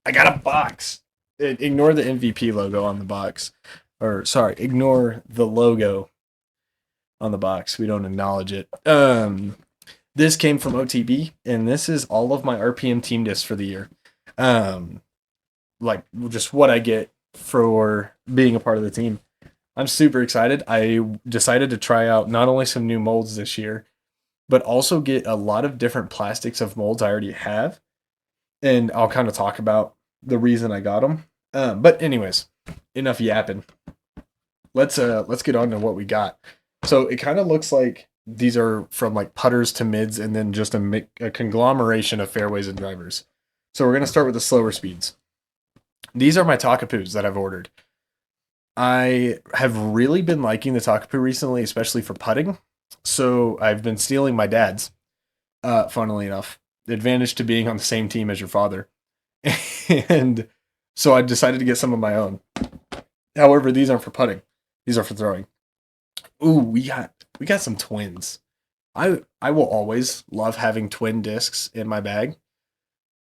I got a box. Ignore the MVP logo on the box. Or, sorry, ignore the logo on the box. We don't acknowledge it. This came from OTB, and this is all of my RPM team discs for the year. Um, like, just what I get for being a part of the team. I'm super excited. I decided to try out not only some new molds this year, but also get a lot of different plastics of molds I already have. And I'll kind of talk about the reason I got them. But anyways, enough yapping. Let's get on to what we got. So it kind of looks like these are from like putters to mids, and then just a conglomeration of fairways and drivers. So we're gonna start with the slower speeds. These are my Takapus that I've ordered. I have really been liking the Takapoo recently, especially for putting. So I've been stealing my dad's. Funnily enough, the advantage to being on the same team as your father, and so I decided to get some of my own. However, these aren't for putting; these are for throwing. Ooh, we got some twins. I will always love having twin discs in my bag.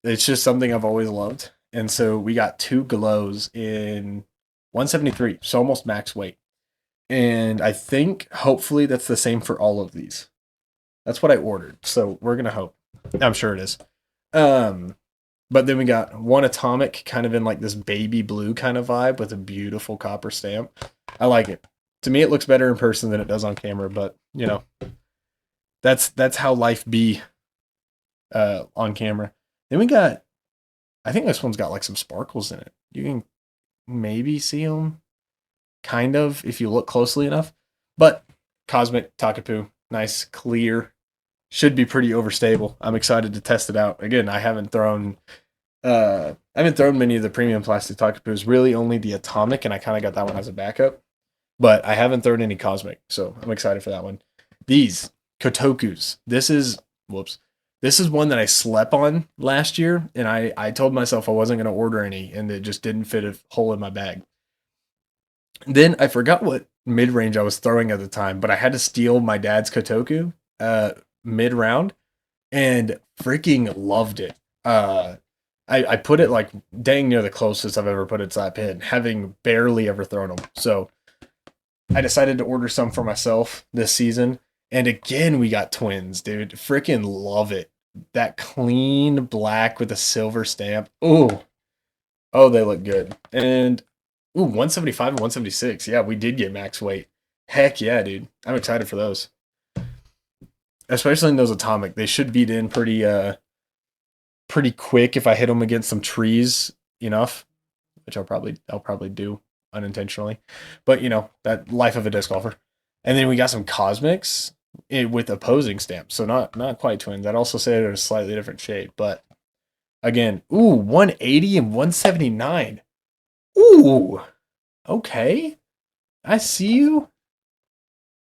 It's just something I've always loved, and so we got two glows in 173, so almost max weight. And I think hopefully that's the same for all of these. That's what I ordered, so we're gonna hope. I'm sure it is. Um, but then we got one atomic, kind of in like this baby blue kind of vibe with a beautiful copper stamp. I like it. To me, it looks better in person than it does on camera, but that's how life be on camera. Then we got, I think this one's got like some sparkles in it. You can maybe see them, kind of, if you look closely enough. But Cosmic Takapoo, nice, clear, should be pretty overstable. I'm excited to test it out. Again, I haven't thrown many of the premium plastic Takapoos, really only the Atomic, and I kind of got that one as a backup. But I haven't thrown any Cosmic, so I'm excited for that one. These Kotokus. Whoops. This is one that I slept on last year, and I told myself I wasn't going to order any, and it just didn't fit a hole in my bag. Then I forgot what mid range I was throwing at the time, but I had to steal my dad's Kotoku mid round, and freaking loved it. I put it like dang near the closest I've ever put it to that pin, having barely ever thrown them. So I decided to order some for myself this season. And again, we got twins, dude. Freaking love it. That clean black with a silver stamp. Ooh. Oh, they look good. And ooh, 175 and 176. Yeah, we did get max weight. Heck yeah, dude. I'm excited for those. Especially in those atomic. They should beat in pretty quick if I hit them against some trees enough, which I'll probably do unintentionally. But that life of a disc golfer. And then we got some cosmics with opposing stamps, so not quite twins. I'd also say they're a slightly different shade, but again, ooh, 180 and 179. Ooh, okay, I see you.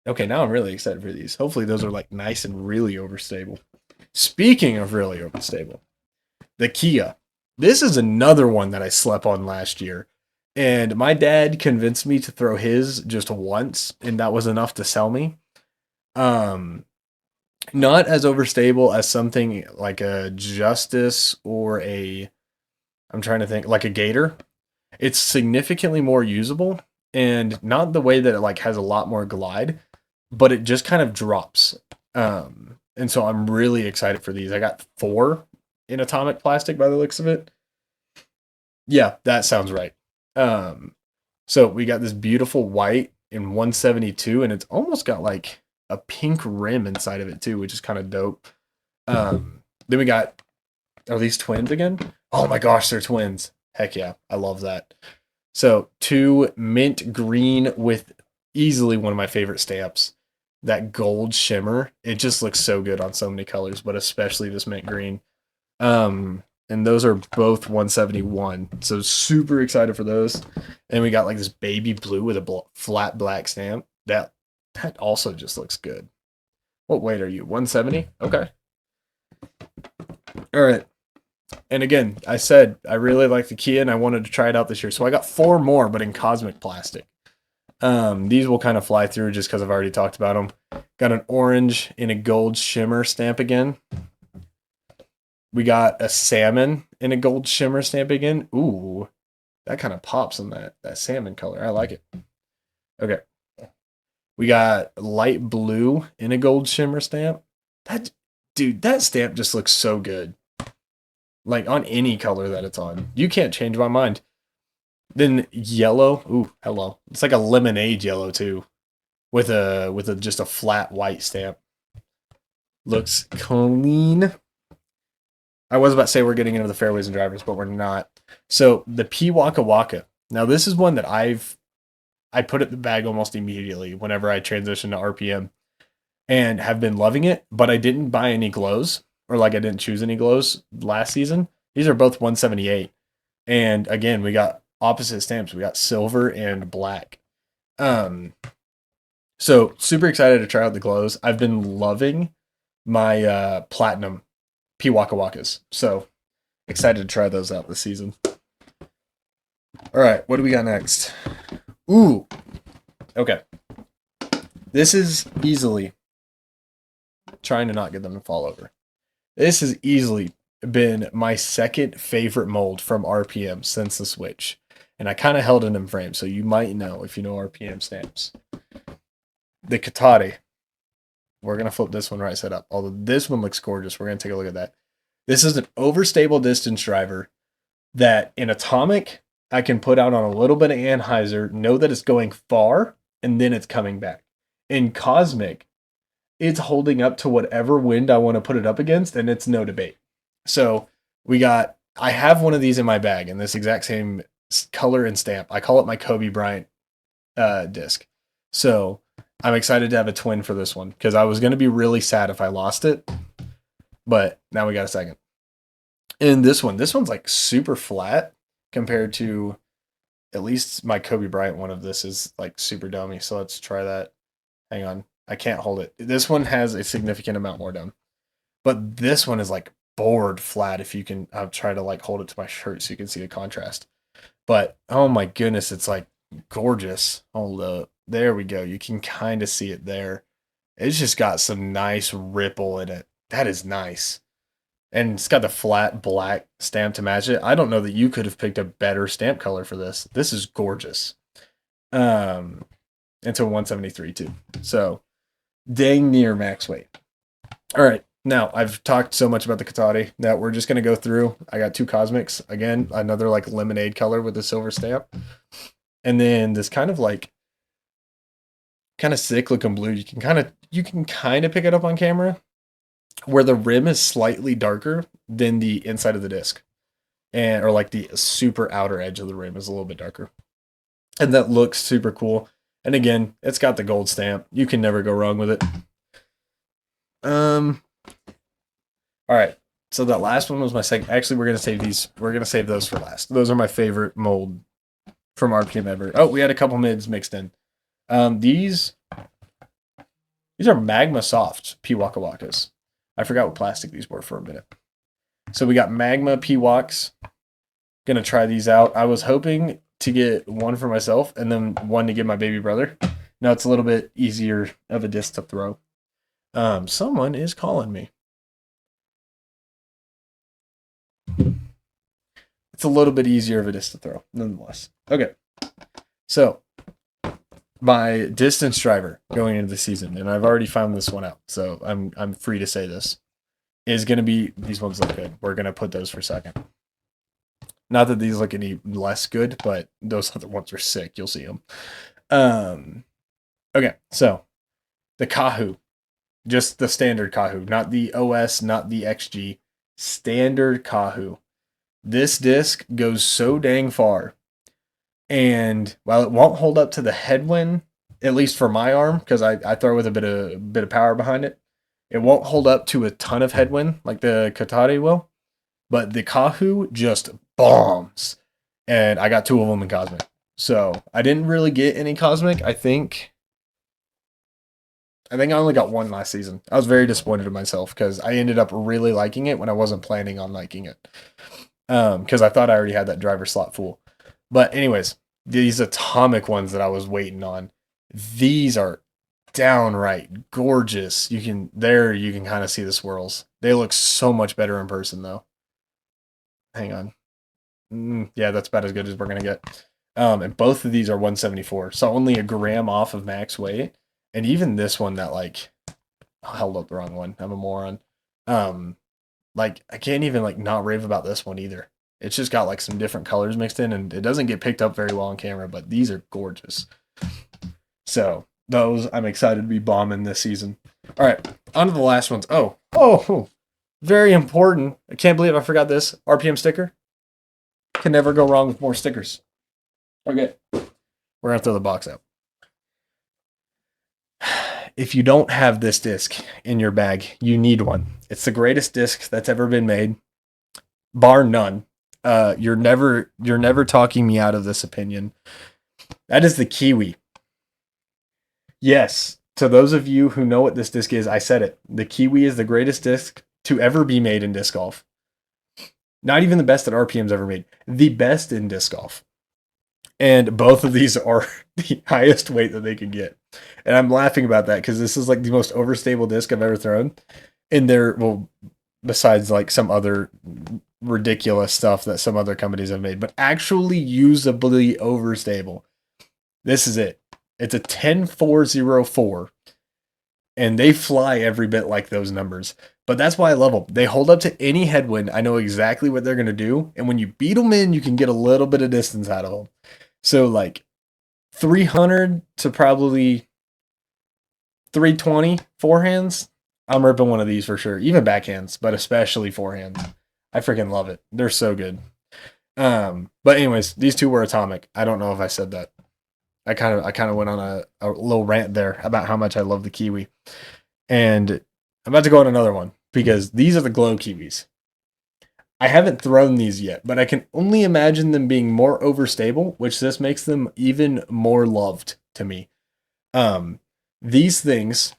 Okay, now I'm really excited for these. Hopefully, those are like nice and really overstable. Speaking of really overstable, the Kia. This is another one that I slept on last year. And my dad convinced me to throw his just once, and that was enough to sell me. Um, Not as overstable as something like a Justice or I'm trying to think, like a Gator. It's significantly more usable, and not the way that it like has a lot more glide, but it just kind of drops. And so I'm really excited for these. I got four in atomic plastic by the looks of it. Yeah, that sounds right. Um, so we got this beautiful white in 172, and it's almost got like a pink rim inside of it too, which is kind of dope. Then we got, are these twins again? Oh my gosh, they're twins. Heck yeah, I love that. So two mint green with easily one of my favorite stamps. That gold shimmer, it just looks so good on so many colors, but especially this mint green. And those are both 171. So super excited for those. And we got like this baby blue with a flat black stamp. That also just looks good. What weight are you? 170? Okay. All right. And again, I said I really like the Kia and I wanted to try it out this year. So I got four more, but in cosmic plastic. These will kind of fly through just because I've already talked about them. Got an orange in a gold shimmer stamp again. We got a salmon in a gold shimmer stamp again. Ooh, that kind of pops on that salmon color. I like it. Okay. We got light blue in a gold shimmer stamp. That dude, that stamp just looks so good. Like on any color that it's on. You can't change my mind. Then yellow. Ooh, hello. It's like a lemonade yellow too. With a just a flat white stamp. Looks clean. I was about to say we're getting into the fairways and drivers, but we're not. So the P Waka Waka. Now this is one that I put it in the bag almost immediately whenever I transitioned to RPM and have been loving it, but I didn't buy any glows or like I didn't choose any glows last season. These are both 178. And again, we got opposite stamps. We got silver and black. So super excited to try out the glows. I've been loving my platinum P Waka Wakas. So excited to try those out this season. All right, what do we got next? Ooh. Okay. This is easily trying to not get them to fall over. This has easily been my second favorite mold from RPM since the switch. And I kind of held it in frame, so you might know if you know RPM stamps. The Katari. We're going to flip this one right side up. Although this one looks gorgeous. We're going to take a look at that. This is an overstable distance driver that in Atomic, I can put out on a little bit of anhyzer, know that it's going far, and then it's coming back. In Cosmic, it's holding up to whatever wind I want to put it up against, and it's no debate. So I have one of these in my bag in this exact same color and stamp. I call it my Kobe Bryant disc. So I'm excited to have a twin for this one because I was going to be really sad if I lost it, but now we got a second. And this one's like super flat compared to at least my Kobe Bryant one of this is like super dummy. So let's try that. Hang on. I can't hold it. This one has a significant amount more dumb. But this one is like bored flat if you can. I'll try to like hold it to my shirt so you can see the contrast. But oh my goodness, it's like gorgeous. Hold up. There we go. You can kind of see it there. It's just got some nice ripple in it. That is nice. And it's got the flat black stamp to match it. I don't know that you could have picked a better stamp color for this. This is gorgeous. Into 173 too. So dang near max weight. All right. Now I've talked so much about the Katari that we're just going to go through. I got two Cosmics. Again, another like lemonade color with a silver stamp. And then this kind of sick looking blue. You can kind of pick it up on camera where the rim is slightly darker than the inside of the disc. Or like the super outer edge of the rim is a little bit darker. And that looks super cool. And again, it's got the gold stamp. You can never go wrong with it. All right. So that last one was my second. Actually, we're gonna save these. We're gonna save those for last. Those are my favorite mold from RPM ever. Oh, we had a couple mids mixed in. These are Magma Soft P Waka Wakas. I forgot what plastic these were for a minute. So we got Magma P Waks. Gonna try these out. I was hoping to get one for myself and then one to give my baby brother. Now it's a little bit easier of a disc to throw. Someone is calling me. It's a little bit easier of a disc to throw, nonetheless. Okay. So my distance driver going into the season, and I've already found this one out, so I'm free to say this, is gonna be these ones look good. We're gonna put those for second. Not that these look any less good, but those other ones are sick. You'll see them. Okay, so the Kahoo, just the standard Kahoo, not the OS, not the XG, standard Kahoo. This disc goes so dang far, and while it won't hold up to the headwind, at least for my arm, because I throw with a bit of power behind it, it won't hold up to a ton of headwind like the Katari will. But the Kahoo just bombs. And I got two of them in Cosmic. So I didn't really get any Cosmic. I think I only got one last season. I was very disappointed in myself because I ended up really liking it when I wasn't planning on liking it. Because I thought I already had that driver slot full. But anyways, these Atomic ones that I was waiting on, these are downright gorgeous. You can kind of see the swirls. They look so much better in person though. hang on. Yeah, that's about as good as we're gonna get. And both of these are 174, so only a gram off of max weight. And even this one that like I held up the wrong one. I'm a moron. Like I can't even like not rave about this one either. It's just got like some different colors mixed in, and it doesn't get picked up very well on camera. But these are gorgeous. So those I'm excited to be bombing this season. All right, on to the last ones. Oh, very important. I can't believe I forgot this RPM sticker. Can never go wrong with more stickers. Okay, we're gonna throw the box out. If you don't have this disc in your bag, you need one. It's the greatest disc that's ever been made, bar none. You're never talking me out of this opinion. That is the Kiwi. Yes, to those of you who know what this disc is, I said it. The Kiwi is the greatest disc to ever be made in disc golf. Not even the best that RPM's ever made. The best in disc golf. And both of these are the highest weight that they could get. And I'm laughing about that because this is like the most overstable disc I've ever thrown. And well, besides like some other ridiculous stuff that some other companies have made, but actually usably overstable. This is it. It's a 10404. And they fly every bit like those numbers. But that's why I love them. They hold up to any headwind. I know exactly what they're going to do. And when you beat them in, you can get a little bit of distance out of them. So like 300 to probably 320 forehands. I'm ripping one of these for sure. Even backhands, but especially forehands. I freaking love it. They're so good. But anyways, these two were atomic. I don't know if I said that. I kind of went on a little rant there about how much I love the Kiwi. And I'm about to go on another one because these are the Glow Kiwis. I haven't thrown these yet, but I can only imagine them being more overstable, which this makes them even more loved to me. These things,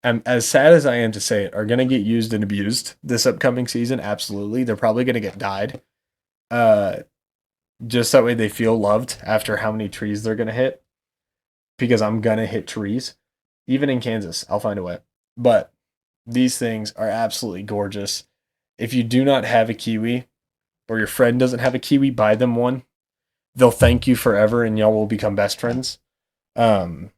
as sad as I am to say it, are going to get used and abused this upcoming season. Absolutely. They're probably going to get dyed. Just that way they feel loved after how many trees they're going to hit. Because I'm going to hit trees. Even in Kansas, I'll find a way. But these things are absolutely gorgeous. If you do not have a Kiwi, or your friend doesn't have a Kiwi, buy them one. They'll thank you forever, and y'all will become best friends. Once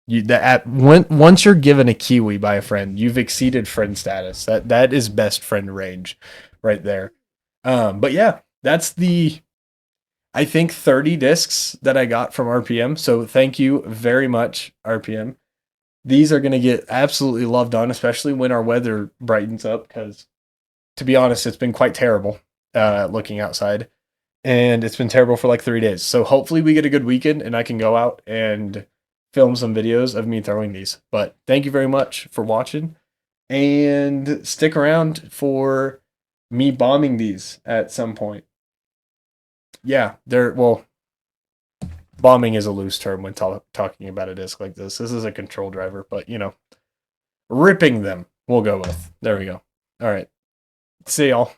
you're given a Kiwi by a friend, you've exceeded friend status. That is best friend range, right there. But yeah, that's the, I think 30 discs that I got from RPM. So thank you very much, RPM. These are going to get absolutely loved on, especially when our weather brightens up, because to be honest, it's been quite terrible looking outside. And it's been terrible for like 3 days. So hopefully we get a good weekend and I can go out and film some videos of me throwing these. But thank you very much for watching. And stick around for me bombing these at some point. Yeah, bombing is a loose term when talking about a disc like this. This is a control driver, but ripping them we'll go with. There we go. All right. See y'all.